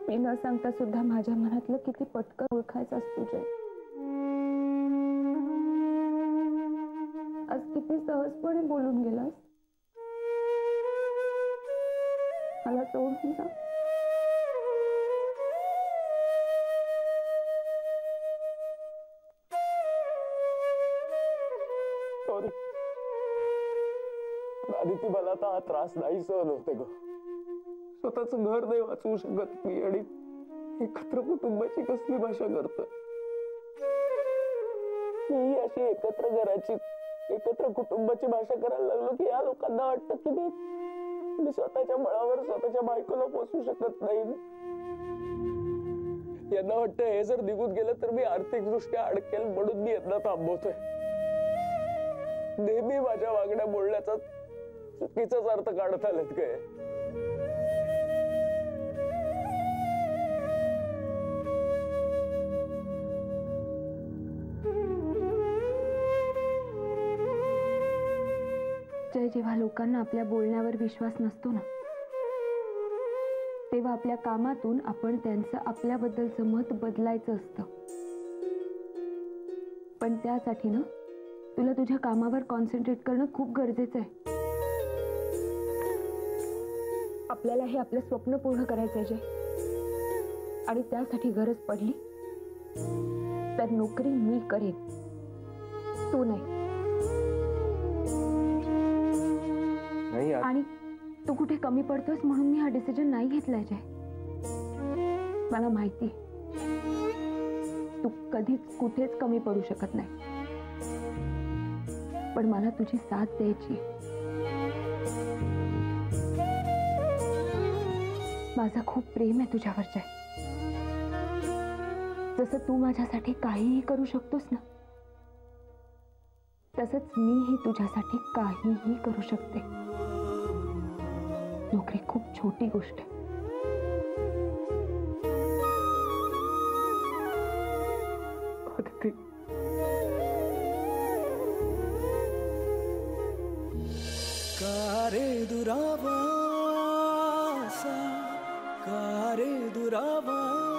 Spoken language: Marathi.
मी न सांगता सुद्धा माझ्या मनातलं किती पटकन ओळखायचं असतं जय. आज किती सहजपणे बोलून गेलास. मला सोडून जा. सॉरी आदिती, मला आता हा त्रास नाही सहन होते ग. स्वतःच घर नाही वाचवू शकत मी आणि एकत्र कुटुंबाची कसली भाषा करतोय. मी अशी एकत्र घराची एकत्र कुटुंबाची भाषा करायला लागलो की या लोकांना वाटतं की मी स्वतःच्या बळावर स्वतःच्या बायकोला पोसू शकत नाही. यांना वाटतं हे जर निघून गेलं तर मी आर्थिकदृष्ट्या अडकेल म्हणून मी यांना थांबवतोय. नेहमी माझ्या वागण्या बोलण्याचा चुकीचाच अर्थ काढत आलेत काय. जय, जेव्हा लोकांना आपल्या बोलण्यावर विश्वास नसतो ना, तेव्हा आपल्या कामातून आपण त्यांचं आपल्याबद्दलचं मत बदलायचं असतं. पण त्यासाठी ना तुला तुझ्या कामावर कॉन्सन्ट्रेट करणं खूप गरजेचं आहे. आपल्याला हे आपलं स्वप्न पूर्ण करायचं आहे जय, आणि त्यासाठी गरज पडली तर नोकरी मी करेन, तू नाही. आणि तू कुठे कमी पडतोस म्हणून मी हा डिसिजन नाही घेतलाय जय. मला माहिती तू कधीच कुठेच कमी पडू शकत नाही, पण मला तुझी साथ द्यायची. माझं खूप प्रेम आहे तुझ्यावर जय. जसं तू माझ्यासाठी काहीही करू शकतोस ना, तसंच मीही तुझ्यासाठी काहीही करू शकते. नोकरी खूप छोटी गोष्ट आहे. कारे दुरावा, कारे दुरावा.